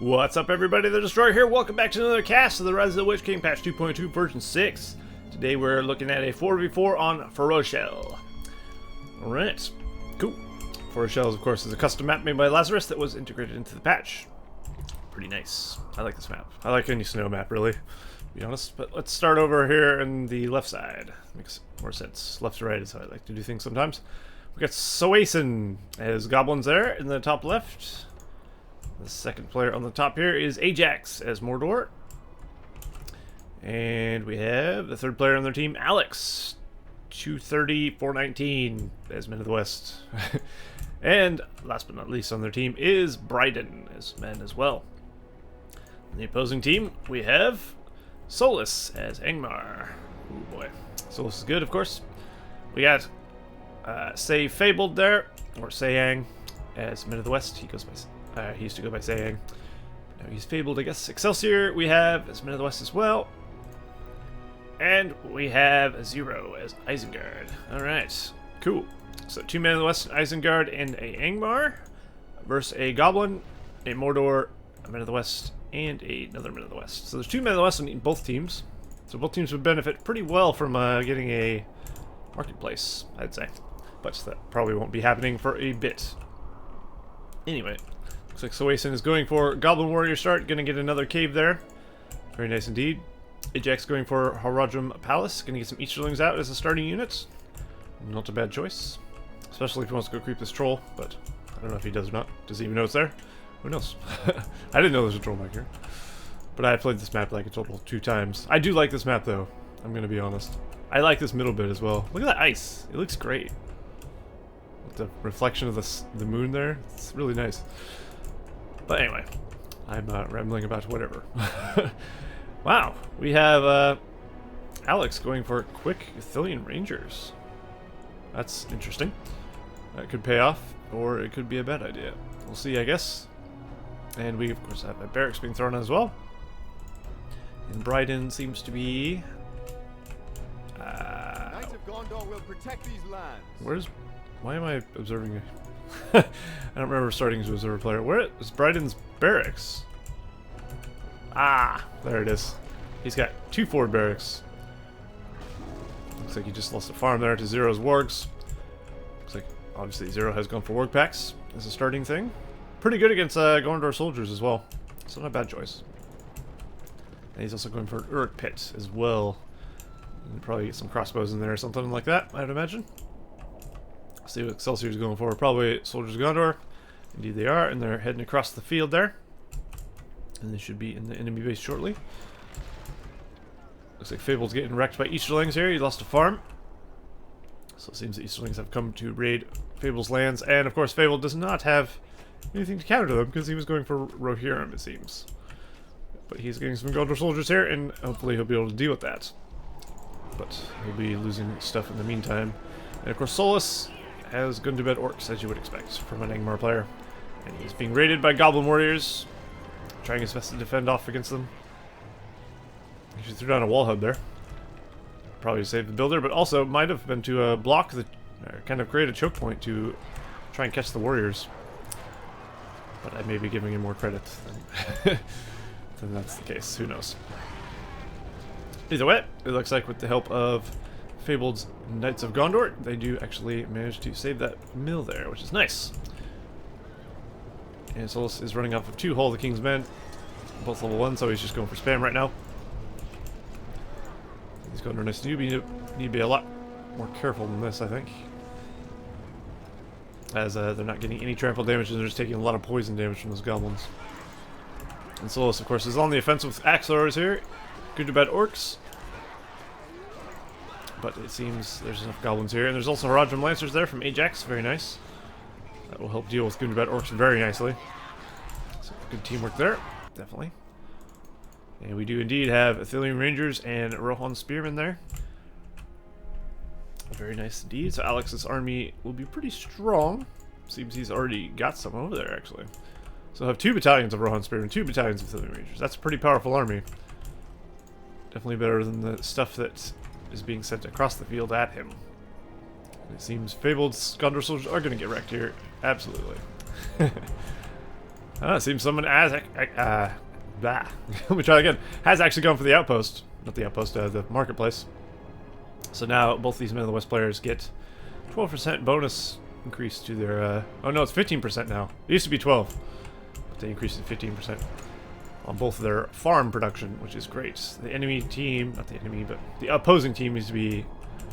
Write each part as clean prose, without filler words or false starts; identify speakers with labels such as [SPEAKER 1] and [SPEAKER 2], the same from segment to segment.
[SPEAKER 1] What's up, everybody? The Destroyer here. Welcome back to another cast of the Rise of the Witch King patch 2.2 version 6. Today we're looking at a 4v4 on Forochel. Alright, cool. Forochel, of course, is a custom map made by Lazarus that was integrated into the patch. Pretty nice. I like this map. I like any snow map, really, to be honest. But let's start over here on the left side. Makes more sense. Left to right is how I like to do things sometimes. We got Saosin as Goblins there in the top left. The second player on the top here is Ajax as Mordor. And we have the third player on their team, Alex. 230, 419 as Men of the West. And last but not least on their team is bRydaN as men as well. On the opposing team, we have Solas as Angmar. Oh boy. Solas is good, of course. We got Fabled there, or Sayang, as Men of the West. He goes by he used to go by Sayang. Now he's Fabled, I guess. Excelsior we have as Men of the West as well. And we have Zero as Isengard. Alright, cool. So 2 Men of the West, Isengard, and a Angmar versus a Goblin, a Mordor, a Men of the West, and another Men of the West. So there's 2 Men of the West on both teams. So both teams would benefit pretty well from getting a marketplace, I'd say. But that probably won't be happening for a bit. Anyway, looks like Saosin is going for Goblin Warrior start. Gonna get another cave there. Very nice indeed. Ajax going for Haradrim Palace. Gonna get some Easterlings out as a starting unit. Not a bad choice. Especially if he wants to go creep this troll, but I don't know if he does or not. Does he even know it's there? Who knows? I didn't know there was a troll back here. But I played this map like a total 2 times. I do like this map though, I'm gonna be honest. I like this middle bit as well. Look at that ice. It looks great. With the reflection of the moon there. It's really nice. But anyway, I'm rambling about whatever. Wow, we have Alex going for quick Ithilien Rangers. That's interesting. That could pay off, or it could be a bad idea. We'll see, I guess. And we, of course, have a barracks being thrown as well. And bRydaN seems to be...
[SPEAKER 2] Knights of Gondor will protect these lands.
[SPEAKER 1] Why am I observing I don't remember starting as observer player. Where is bRydaN's barracks? Ah, there it is. He's got 2 forward barracks. Looks like he just lost a farm there to Zero's wargs. Looks like obviously Zero has gone for warg packs as a starting thing. Pretty good against Gondor soldiers as well. So not a bad choice. And he's also going for an Uruk pit as well. And probably get some crossbows in there or something like that, I'd imagine. See what Excelsior is going for. Probably soldiers of Gondor. Indeed they are, and they're heading across the field there. And they should be in the enemy base shortly. Looks like Fabled's getting wrecked by Easterlings here. He lost a farm. So it seems the Easterlings have come to raid Fable's lands. And of course Fabled does not have anything to counter them because he was going for Rohirrim, it seems. But he's getting some Gondor soldiers here, and hopefully he'll be able to deal with that. But he'll be losing stuff in the meantime. And of course Solas has gone to bed orcs, as you would expect from an Angmar player. And he's being raided by Goblin Warriors, trying his best to defend off against them. He threw down a wall hub there. Probably to save the builder, but also might have been to block the... kind of create a choke point to try and catch the warriors. But I may be giving him more credit than that's the case. Who knows? Either way, it looks like with the help of Fabled's Knights of Gondor, they do actually manage to save that mill there, which is nice. And Solas is running off of 2 Hall of the King's Men, both level 1, so he's just going for spam right now. These Gondor Knights do need to be a lot more careful than this, I think. As they're not getting any trample damage, and they're just taking a lot of poison damage from those goblins. And Solas, of course, is on the offensive with axe throwers here. Good to bad orcs. But it seems there's enough goblins here. And there's also Haradrim Lancers there from Ajax. Very nice. That will help deal with good to bad orcs very nicely. So good teamwork there. Definitely. And we do indeed have Ithilien Rangers and Rohan Spearmen there. Very nice indeed. So Alex's army will be pretty strong. Seems he's already got some over there, actually. So he'll have 2 battalions of Rohan Spearmen, 2 battalions of Ithilien Rangers. That's a pretty powerful army. Definitely better than the stuff that is being sent across the field at him. And it seems Fabled's Gondor soldiers are going to get wrecked here. Absolutely. Seems someone has... Let me try again. Has actually gone for the outpost. Not the outpost, the marketplace. So now both these Men of the West players get 12% bonus increase to their... oh no, it's 15% now. It used to be 12. But they increased it 15% on both of their farm production, which is great. The enemy team... Not the enemy, but the opposing team needs to be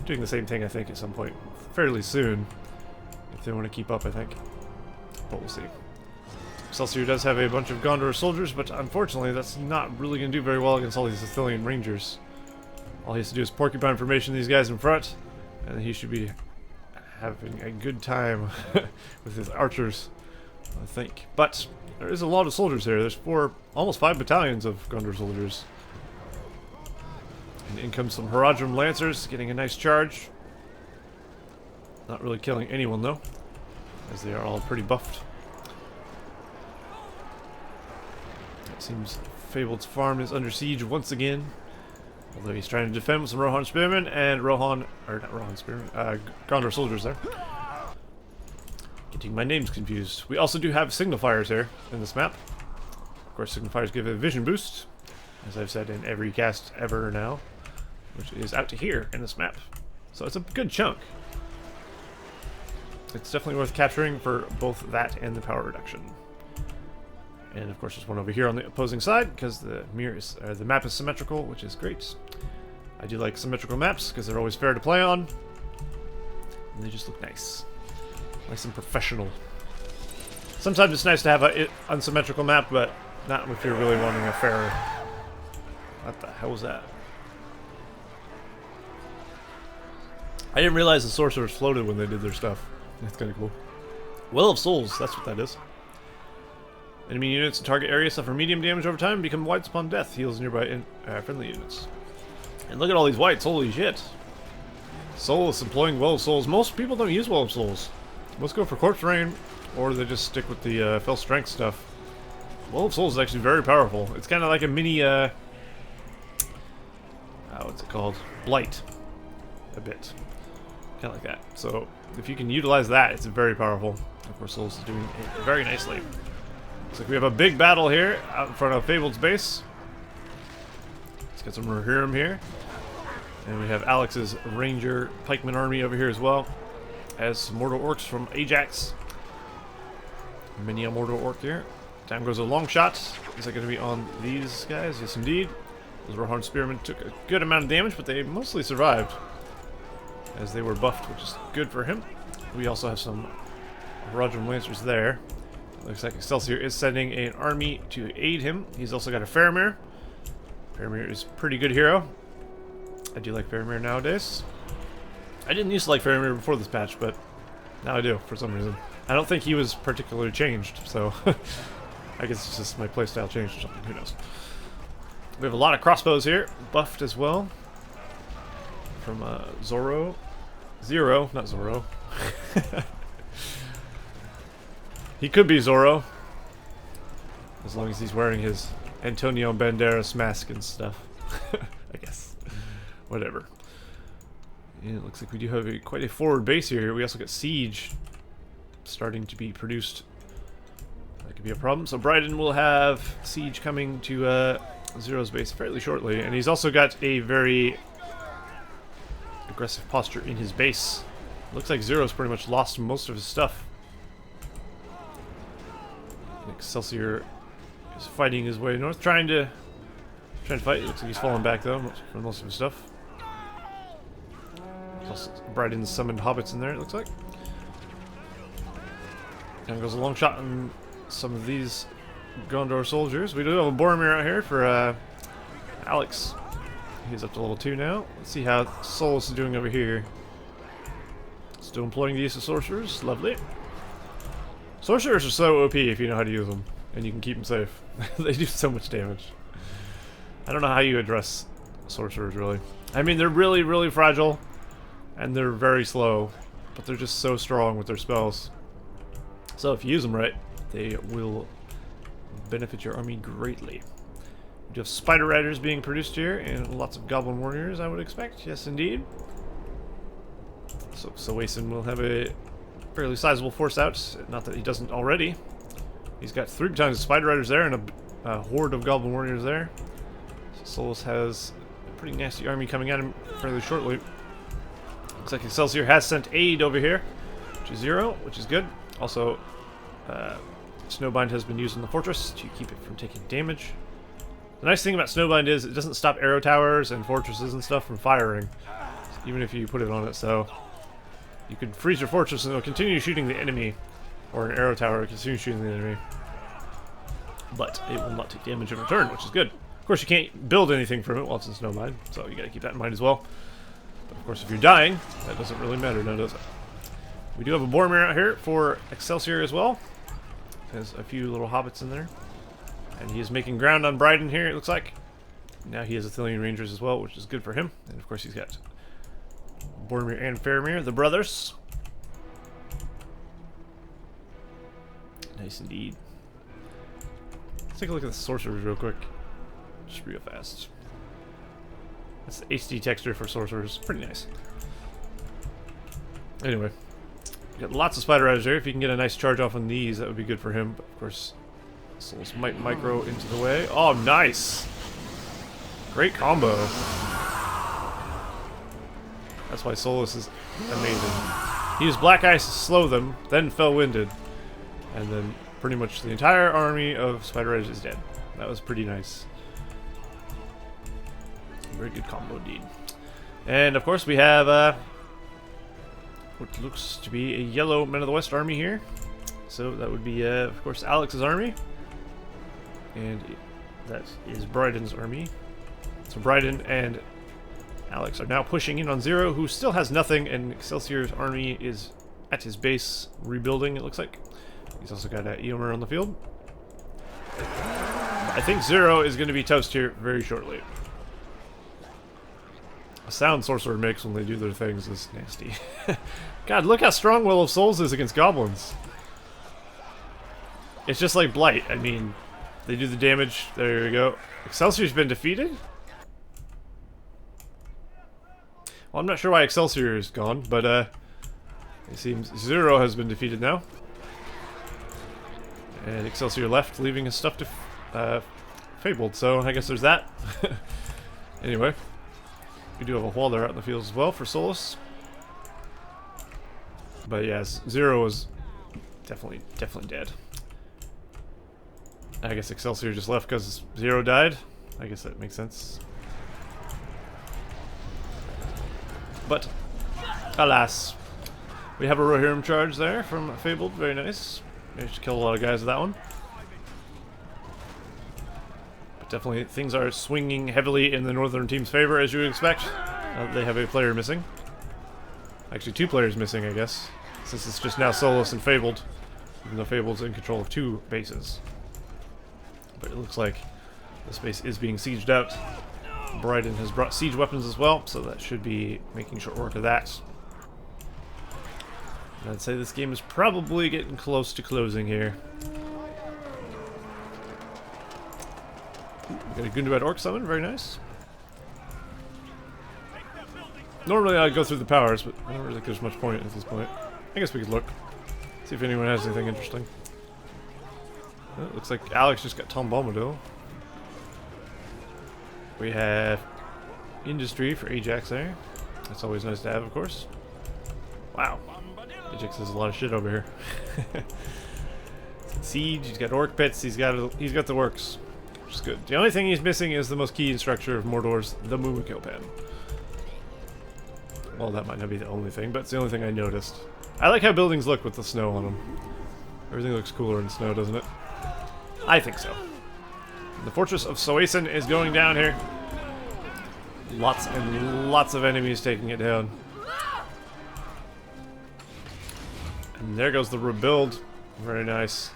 [SPEAKER 1] doing the same thing, I think, at some point fairly soon. If they want to keep up, I think. But we'll see. Excelsior does have a bunch of Gondor soldiers, but unfortunately that's not really going to do very well against all these Ithilien rangers. All he has to do is porcupine formation these guys in front, and he should be having a good time with his archers, I think. But there is a lot of soldiers here. There's almost 5 battalions of Gondor soldiers. And in comes some Haradrim Lancers, getting a nice charge. Not really killing anyone though, as they are all pretty buffed. It seems Fabled's farm is under siege once again. Although he's trying to defend with some Rohan Spearmen and Gondor soldiers there. Getting my names confused. We also do have signifiers here in this map. Of course, signifiers give a vision boost, as I've said in every cast ever now, which is out to here in this map. So it's a good chunk. It's definitely worth capturing for both that and the power reduction. And of course there's one over here on the opposing side, because the map is symmetrical, which is great. I do like symmetrical maps, because they're always fair to play on. And they just look nice. Nice and professional. Sometimes it's nice to have an unsymmetrical map, but not if you're really wanting a fair... What the hell was that? I didn't realize the sorcerers floated when they did their stuff. That's kind of cool. Well of Souls, that's what that is. Enemy units in target area suffer medium damage over time and become whites upon death. Heals nearby friendly units. And look at all these whites, holy shit. Solas employing Well of Souls. Most people don't use Well of Souls. Most go for Corpse Rain, or they just stick with the Fell Strength stuff. Well of Souls is actually very powerful. It's kind of like a mini, what's it called? Blight. A bit. Kind of like that. So, if you can utilize that, it's very powerful. Of course, Souls is doing it very nicely. Looks like we have a big battle here out in front of Fabled's base. Let's get some Rohirrim here. And we have Alex's Ranger Pikeman army over here as well. As some Mordor orcs from Ajax. Mini Mordor orc here. Time goes a long shot. Is that going to be on these guys? Yes, indeed. Those Rohan Spearmen took a good amount of damage, but they mostly survived, as they were buffed, which is good for him. We also have some Haradrim Lancers there. Looks like Excelsior is sending an army to aid him. He's also got a Faramir. Faramir is a pretty good hero. I do like Faramir nowadays. I didn't used to like Faramir before this patch, but now I do, for some reason. I don't think he was particularly changed, so I guess it's just my playstyle changed or something, who knows. We have a lot of crossbows here, buffed as well. From Zoro. Zero, not Zoro. He could be Zoro, as long as he's wearing his Antonio Banderas mask and stuff. I guess. Whatever. Yeah, it looks like we do have quite a forward base here. We also got Siege starting to be produced. That could be a problem. So bRydaN will have Siege coming to Zero's base fairly shortly. And he's also got a very aggressive posture in his base. Looks like Zero's pretty much lost most of his stuff. Excelsior is fighting his way north, trying to fight. It looks like he's falling back though for most of his stuff. bRydaN summoned hobbits in there, it looks like. And goes a long shot on some of these Gondor soldiers. We do have a Boromir out here for Alex. He's up to level 2 now. Let's see how Solas is doing over here. Still employing the use of sorcerers. Lovely. Sorcerers are so OP if you know how to use them, and you can keep them safe. They do so much damage. I don't know how you address sorcerers, really. I mean, they're really, really fragile, and they're very slow, but they're just so strong with their spells. So if you use them right, they will benefit your army greatly. We do have Spider Riders being produced here, and lots of Goblin Warriors, I would expect. Yes, indeed. So Saosin will have a fairly sizable force out. Not that he doesn't already. He's got 3 battalions of Spider Riders there and a horde of Goblin Warriors there. So Solas has a pretty nasty army coming at him fairly shortly. Looks like Excelsior has sent aid over here, which is 0, which is good. Also, Snowbind has been used in the fortress to keep it from taking damage. The nice thing about Snowbind is it doesn't stop arrow towers and fortresses and stuff from firing, even if you put it on it. So you can freeze your fortress and it'll continue shooting the enemy, or an arrow tower will continue shooting the enemy, but it will not take damage in return, which is good. Of course, you can't build anything from it while it's in Snowbind, so you got to keep that in mind as well. But of course, if you're dying, that doesn't really matter, now does it? We do have a Boromir out here for Excelsior as well. There's a few little hobbits in there. And he is making ground on bRydaN here, it looks like. Now he has Athelian Rangers as well, which is good for him. And of course he's got Boromir and Faramir, the brothers. Nice indeed. Let's take a look at the sorcerers real quick. Just real fast. That's the HD texture for sorcerers. Pretty nice. Anyway. We got lots of Spider Riders there. If you can get a nice charge off on these, that would be good for him. But of course, Solas might micro into the way. Oh, nice! Great combo. That's why Solas is amazing. He used Black Ice to slow them, then Fell Winded. And then pretty much the entire army of Spider Riders is dead. That was pretty nice. Very good combo indeed. And of course we have what looks to be a yellow Men of the West army here. So that would be of course Alex's army. And that is bRydaN's army. So bRydaN and Alex are now pushing in on 0, who still has nothing, and Excelsior's army is at his base rebuilding, it looks like. He's also got Eomer on the field. I think 0 is going to be toast here very shortly. A sound sorcerer makes when they do their things is nasty. God, look how strong Will of Souls is against goblins. It's just like Blight. I mean, they do the damage. There we go. Excelsior's been defeated? Well, I'm not sure why Excelsior is gone, but it seems 0 has been defeated now. And Excelsior left, leaving his stuff to Fabled, so I guess there's that. Anyway, we do have a Walder out in the field as well for Solas. But yes, 0 is definitely dead. I guess Excelsior just left because 0 died. I guess that makes sense. But, alas. We have a Rohirrim charge there from Fabled, very nice. Managed to kill a lot of guys with that one. But definitely things are swinging heavily in the northern team's favor, as you would expect. They have a player missing. Actually, 2 players missing, I guess. Since it's just now Solas and Fabled. Even though Fabled's in control of 2 bases. But it looks like this base is being sieged out. bRydaN has brought siege weapons as well, so that should be making short work of that. And I'd say this game is probably getting close to closing here. We got a Gundabad Orc summon, very nice. Normally I'd go through the powers, but I don't really think there's much point at this point. I guess we could look. See if anyone has anything interesting. Oh, looks like Alex just got Tom Bombadil. We have Industry for Ajax there. That's always nice to have, of course. Wow. Ajax has a lot of shit over here. Siege, he's got Orc Pits, he's got the works. Which is good. The only thing he's missing is the most key structure of Mordor's, the Mumakil Pen. Well, that might not be the only thing, but it's the only thing I noticed. I like how buildings look with the snow on them. Everything looks cooler in snow, doesn't it? I think so. The Fortress of Saosin is going down here. Lots and lots of enemies taking it down. And there goes the rebuild. Very nice.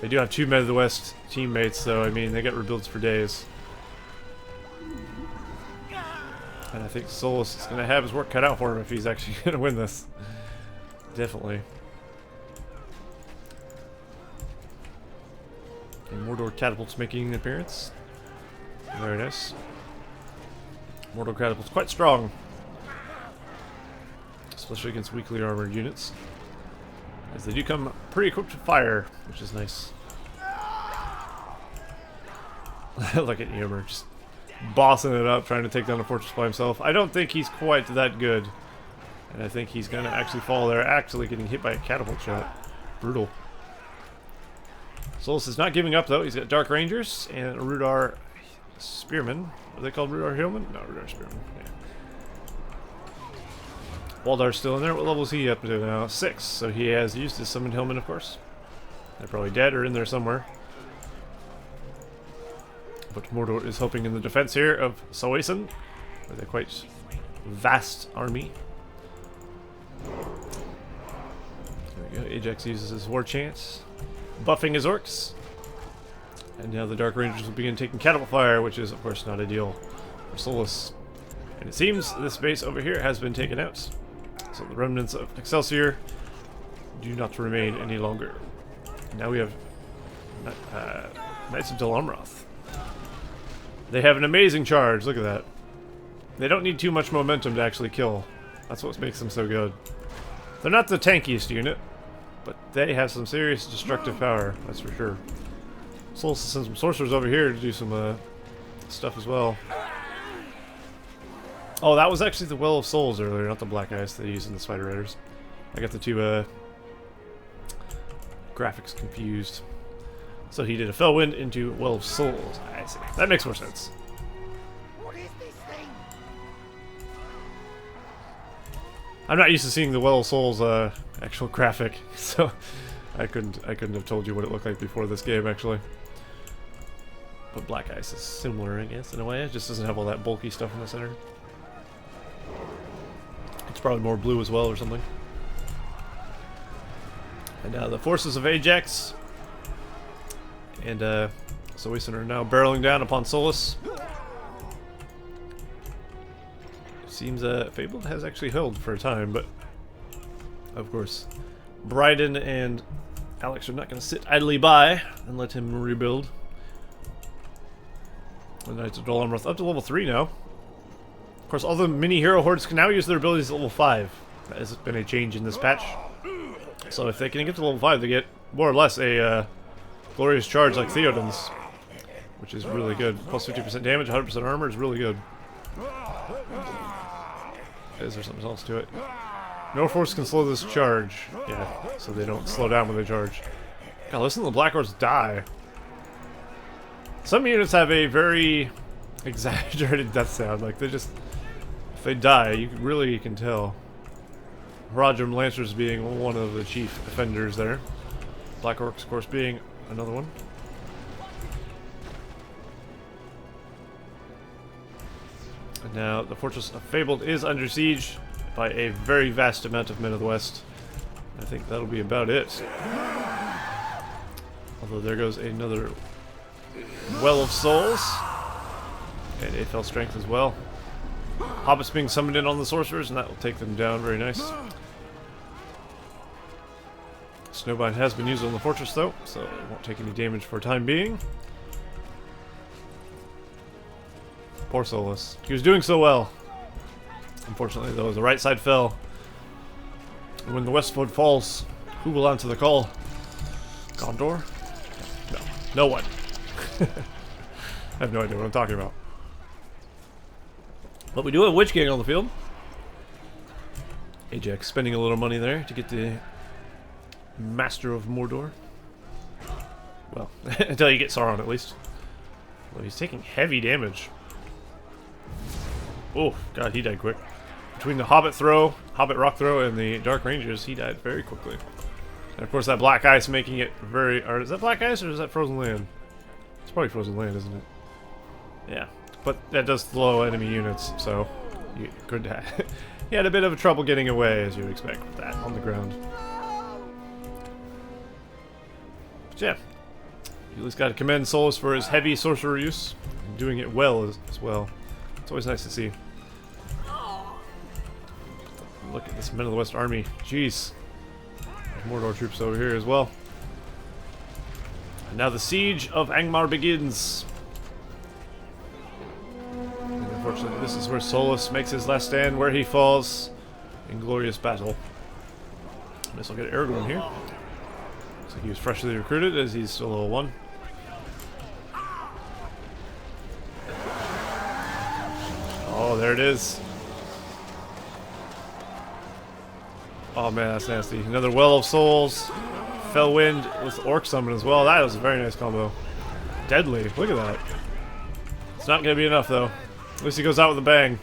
[SPEAKER 1] They do have 2 Men of the West teammates, so I mean, they get rebuilds for days. And I think Solas is going to have his work cut out for him if he's actually going to win this. Definitely. And Mordor Catapult's making an appearance. Very nice. Mordor Catapult's quite strong. Especially against weakly armored units. As they do come pretty equipped to fire, which is nice. Look at Yammer, just bossing it up, trying to take down the fortress by himself. I don't think he's quite that good. And I think he's going to actually fall there, actually getting hit by a catapult shot. Brutal. Solas is not giving up, though. He's got Dark Rangers and a Rudar Spearman. Are they called Rudar Hillman? No, Rudar Spearman. Yeah. Waldar's still in there. What level is he up to now? 6. So he has used his Summoned Hillman, of course. They're probably dead or in there somewhere. But Mordor is helping in the defense here of Saosin with a quite vast army. There we go. Ajax uses his war chance, buffing his orcs. And now the Dark Rangers will begin taking catapult fire, which is, of course, not ideal for Solas. And it seems this base over here has been taken out. So the remnants of Excelsior do not remain any longer. Now we have Knights of Dol Amroth. They have an amazing charge. Look at that. They don't need too much momentum to actually kill. That's what makes them so good. They're not the tankiest unit, but they have some serious destructive power, that's for sure. Solas sends some sorcerers over here to do some stuff as well. Oh, that was actually the Well of Souls earlier, not the Black Ice they used in the Spider Riders. I got the two graphics confused. So he did a Fellwind into Well of Souls. I see. That makes more sense.
[SPEAKER 3] What is this thing?
[SPEAKER 1] I'm not used to seeing the Well of Souls actual graphic, so I couldn't have told you what it looked like before this game actually. But Black Ice is similar, I guess, in a way. It just doesn't have all that bulky stuff in the center. It's probably more blue as well or something. And now the forces of Ajax and Saosin are now barreling down upon Solas. Seems Fabled has actually held for a time, but of course bRydaN and Alex are not going to sit idly by and let him rebuild. The Knights of Dol Amroth up to level 3 now. Of course, all the mini hero hordes can now use their abilities at level 5. That has been a change in this patch. So if they can get to level 5, they get more or less a glorious charge like Theoden's, which is really good. Plus 50% damage, 100% armor is really good. Is there something else to it? No force can slow this charge. Yeah, so they don't slow down when they charge. God, listen to the Black Horse die. Some units have a very exaggerated death sound. Like, they just... if they die, you really can tell. Haradrim Lancers being one of the chief offenders there. Black Orcs, of course, being another one. And now the Fortress of Fabled is under siege by a very vast amount of Men of the West. I think that'll be about it. Although there goes another Well of Souls. And a Fell Strength as well. Hobbits being summoned in on the sorcerers, and that will take them down. Very nice. Snowbind has been used on the fortress though, so it won't take any damage for time being. Poor Solas. He was doing so well. Unfortunately though, the right side fell. And when the Westfold falls, who will answer the call? Gondor? No. No one. I have no idea what I'm talking about. But we do have Witch King on the field. Ajax spending a little money there to get the Master of Mordor. Well, until you get Sauron at least. Well, he's taking heavy damage. Oh, God, he died quick. Between the Hobbit Rock Throw, and the Dark Rangers, he died very quickly. And of course that Black Ice making it very... or is that Black Ice or is that Frozen Land? It's probably Frozen Land, isn't it? Yeah. But that does slow enemy units, so you could have... he had a bit of trouble getting away, as you would expect, with that on the ground. But yeah, you at least got to commend Solas for his heavy sorcerer use, and doing it well as well. It's always nice to see. Look at this Men of the West army. Jeez. There's Mordor troops over here as well. And now the siege of Angmar begins. And unfortunately, this is where Solas makes his last stand, where he falls in glorious battle. Guess I'll get Aragorn here. Looks like he was freshly recruited as he's still level 1. Oh, there it is. Oh man, that's nasty. Another Well of Souls. Fell Wind with Orc Summon as well. That was a very nice combo. Deadly. Look at that. It's not going to be enough though. At least he goes out with a bang.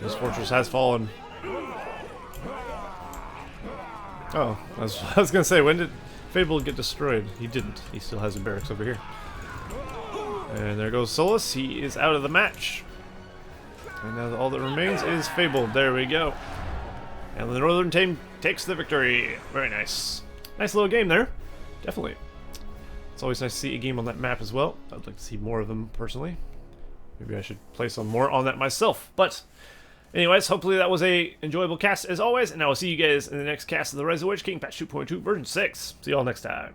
[SPEAKER 1] His fortress has fallen. Oh, I was going to say, when did Fabled get destroyed? He didn't. He still has a barracks over here. And there goes Solas. He is out of the match. And now all that remains is Fabled. There we go. And the northern team takes the victory. Very nice. Nice little game there. Definitely. It's always nice to see a game on that map as well. I'd like to see more of them personally. Maybe I should play some more on that myself. But anyways, hopefully that was a enjoyable cast as always. And I will see you guys in the next cast of the Rise of the Witch King patch 2.2 version 6. See you all next time.